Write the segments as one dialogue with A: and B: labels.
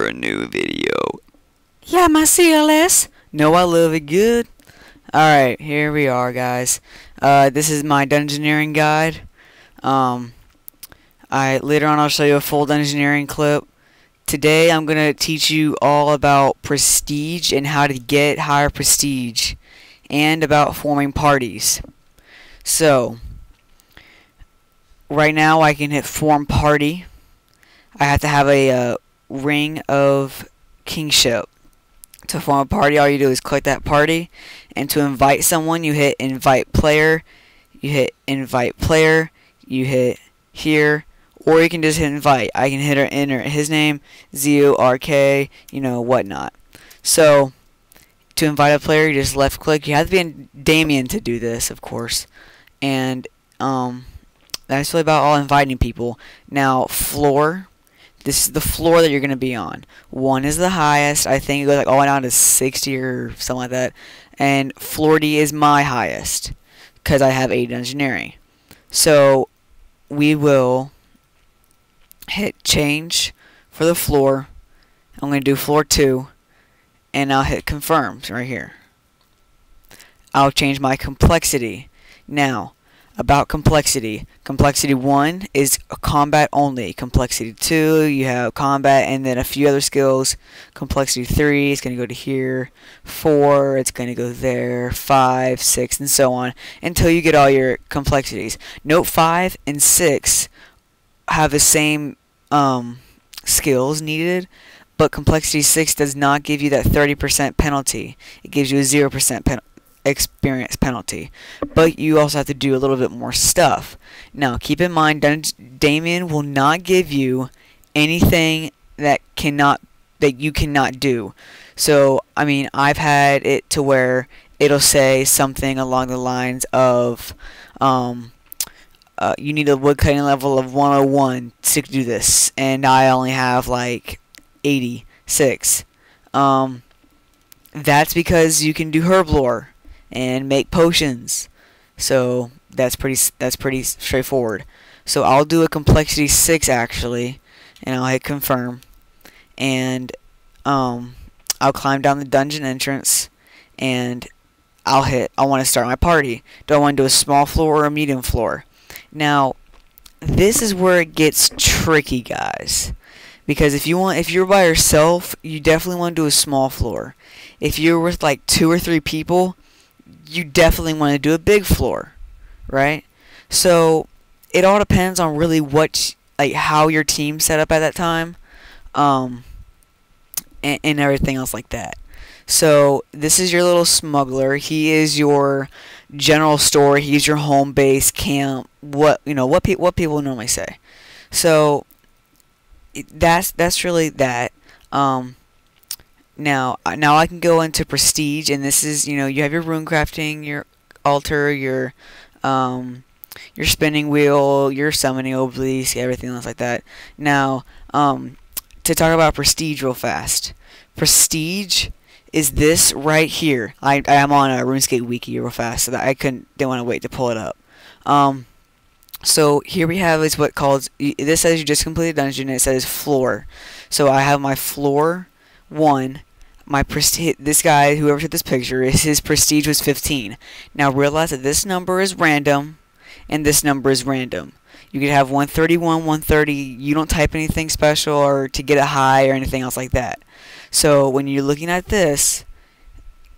A: a new video.
B: Yeah, my CLS. No, I love it good. Alright, here we are, guys. This is my dungeoneering guide. Later on I'll show you a full dungeoneering clip. Today I'm going to teach you all about prestige and how to get higher prestige, and about forming parties. So, right now I can hit form party. I have to have a ring of kingship. To form a party, all you do is click that party, and to invite someone, you hit invite player, you hit here, or you can just hit invite. I can enter his name, ZORK, whatnot. So, to invite a player, you just left click. You have to be in Damien to do this, of course. And that's really about all inviting people. Now, floor. This is the floor that you're going to be on. 1 is the highest. I think it goes like all the way down to 60 or something like that. And floor D is my highest, because I have 8 engineering. So we will hit change for the floor. I'm going to do floor 2. And I'll hit confirm right here. I'll change my complexity. Now, about complexity. Complexity 1 is combat only. Complexity 2, you have combat and then a few other skills. Complexity 3 is going to go to here. 4, it's going to go there. 5, 6, and so on until you get all your complexities. Note 5 and 6 have the same skills needed, but complexity 6 does not give you that 30% penalty. It gives you a 0% experience penalty, but you also have to do a little bit more stuff. Now keep in mind, Damien will not give you anything that you cannot do. So I mean, I've had it to where it'll say something along the lines of you need a woodcutting level of 101 to do this, and I only have like 86. That's because you can do herb lore and make potions. So that's pretty straightforward. So I'll do a complexity 6 actually, and I'll hit confirm, and I'll climb down the dungeon entrance, and I want to start my party. Do I want to do a small floor or a medium floor? Now this is where it gets tricky, guys, because if you're by yourself, you definitely want to do a small floor. If you're with like 2 or 3 people, you definitely want to do a big floor, right? So it all depends on really how your team's set up at that time, and everything else like that. So this is your little smuggler. He is your general store. He's your home base camp. What people normally say. So that's really that. Now I can go into prestige, and this is, you have your rune crafting, your altar, your spinning wheel, your summoning obelisk, everything else like that. Now, to talk about prestige real fast. Prestige is this right here. I am on a RuneScape wiki real fast, so that I didn't want to wait to pull it up. So here we have is what calls, this says you just completed a dungeon, and it says floor. So I have my floor 1. This guy, whoever took this picture, his prestige was 15. Now realize that this number is random, and this number is random. You could have 131, 130. You don't type anything special or to get it high or anything else like that. So when you're looking at this,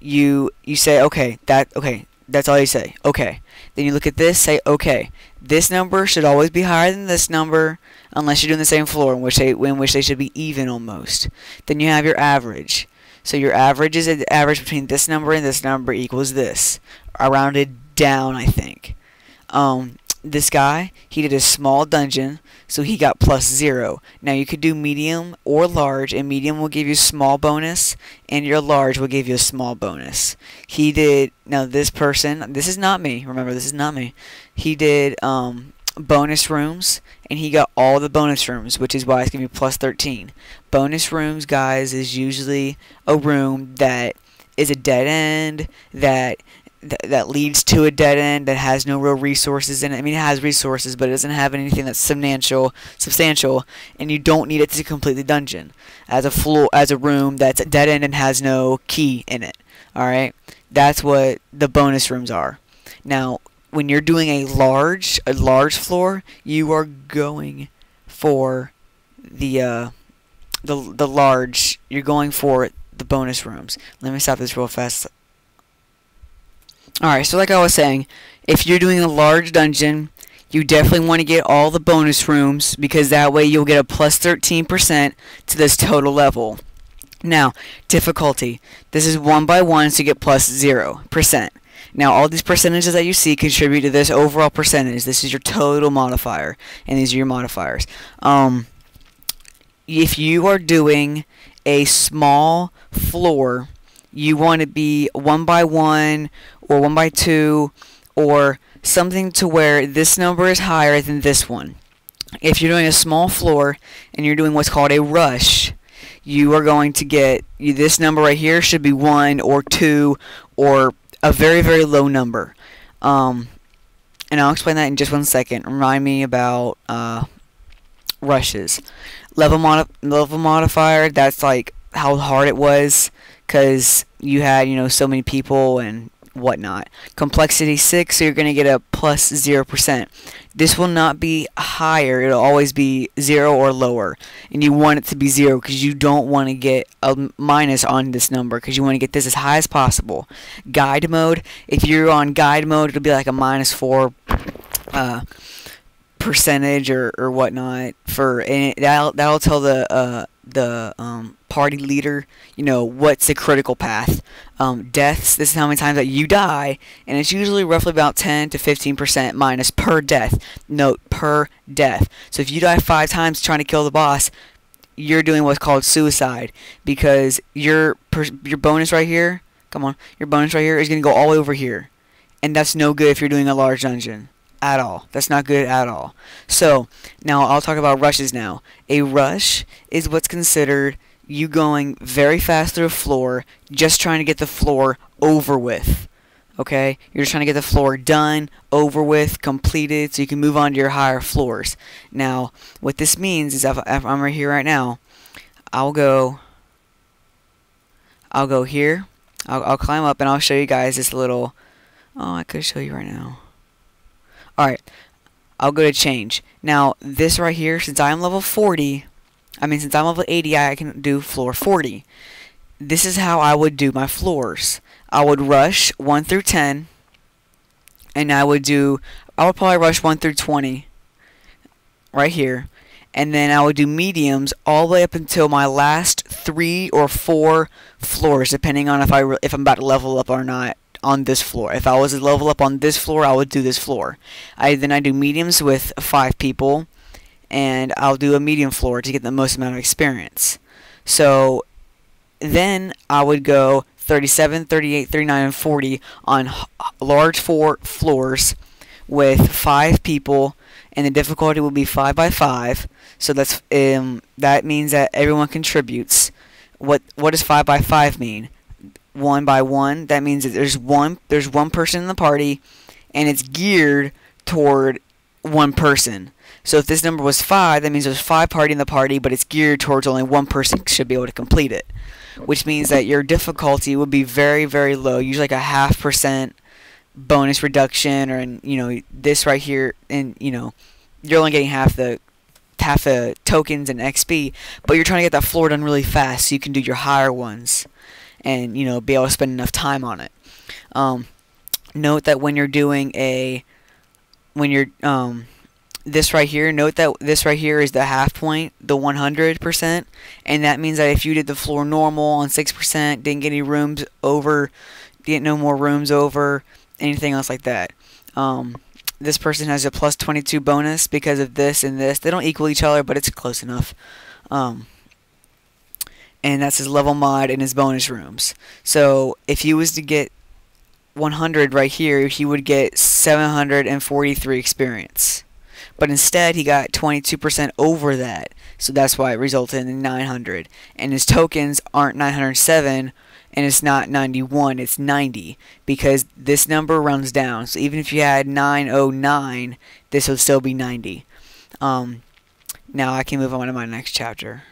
B: you say okay. That's all you say. Okay. Then you look at this, say okay. This number should always be higher than this number, unless you're doing the same floor, in which they should be even almost. Then you have your average. So your average is the average between this number and this number equals this. I rounded down, I think. This guy, he did a small dungeon, so he got +0. Now you could do medium or large, and medium will give you small bonus, and your large will give you a small bonus. Now this person, this is not me, remember this is not me. He did bonus rooms, and he got all the bonus rooms, which is why it's giving me +13. Bonus rooms, guys, is usually a room that is a dead end, that that leads to a dead end that has no real resources in it. I mean, it has resources, but it doesn't have anything that's substantial, and you don't need it to complete the dungeon. As a room that's a dead end and has no key in it. All right, that's what the bonus rooms are. Now, when you're doing a large floor, you are going for the large. You're going for the bonus rooms. Let me stop this real fast. Alright, so like I was saying, if you're doing a large dungeon, you definitely want to get all the bonus rooms, because that way you'll get a plus 13% to this total level. Now, difficulty. This is 1 by 1, so you get plus 0%. Now, all these percentages that you see contribute to this overall percentage. This is your total modifier, and these are your modifiers. If you are doing a small floor, you want to be 1 by 1 or 1 by 2 or something to where this number is higher than this one. If you're doing a small floor and you're doing what's called a rush, you are going to get this number right here should be 1 or 2 or a very, very low number. And I'll explain that in just 1 second. Remind me about rushes. Level modifier, that's like how hard it was, because you had, so many people and whatnot. Complexity 6, so you're going to get a plus 0%. This will not be higher, it'll always be 0 or lower. And you want it to be 0 because you don't want to get a minus on this number, because you want to get this as high as possible. Guide mode, if you're on guide mode, it'll be like a -4 percentage or whatnot, and that'll tell the party leader, what's the critical path. Deaths, this is how many times that you die, and it's usually roughly about 10 to 15% minus per death. Note, per death. So if you die 5 times trying to kill the boss, you're doing what's called suicide, because your bonus right here, your bonus right here is going to go all over here, and that's no good if you're doing a large dungeon. At all. That's not good at all. So, now I'll talk about rushes now. A rush is what's considered you going very fast through a floor, just trying to get the floor over with. Okay? You're just trying to get the floor done, over with, completed, so you can move on to your higher floors. Now, what this means is if I'm right here right now, I'll go here, I'll climb up, and I'll show you guys this little, I could show you right now. Alright, I'll go to change. Now, this right here, since I'm level 80, I can do floor 40. This is how I would do my floors. I would rush 1 through 10, and I would probably rush 1 through 20, right here. And then I would do mediums all the way up until my last 3 or 4 floors, depending on if I'm about to level up or not. On this floor. If I was to level up on this floor, I would do this floor. Then I do mediums with 5 people, and I'll do a medium floor to get the most amount of experience. So then I would go 37, 38, 39, and 40 on large floors with 5 people, and the difficulty will be 5 by 5. So that means that everyone contributes. What does 5 by 5 mean? 1 by 1, that means that there's one person in the party, and it's geared toward one person. So if this number was 5, that means there's 5 party in the party, but it's geared towards only one person should be able to complete it, which means that your difficulty would be very, very low, usually like a 0.5% bonus reduction, or this right here, and you're only getting half the tokens and XP, but you're trying to get that floor done really fast so you can do your higher ones and be able to spend enough time on it. Note that when you're doing this right here, note that this right here is the half point, the 100%, and that means that if you did the floor normal on 6%, didn't get any rooms over, didn't no more rooms over, anything else like that. This person has a plus 22 bonus because of this and this. They don't equal each other, but it's close enough. And that's his level mod and his bonus rooms. So if he was to get 100 right here, he would get 743 experience. But instead, he got 22% over that. So that's why it resulted in 900. And his tokens aren't 907. and it's not 91, it's 90, because this number runs down. So even if you had 909, this would still be 90. Now I can move on to my next chapter.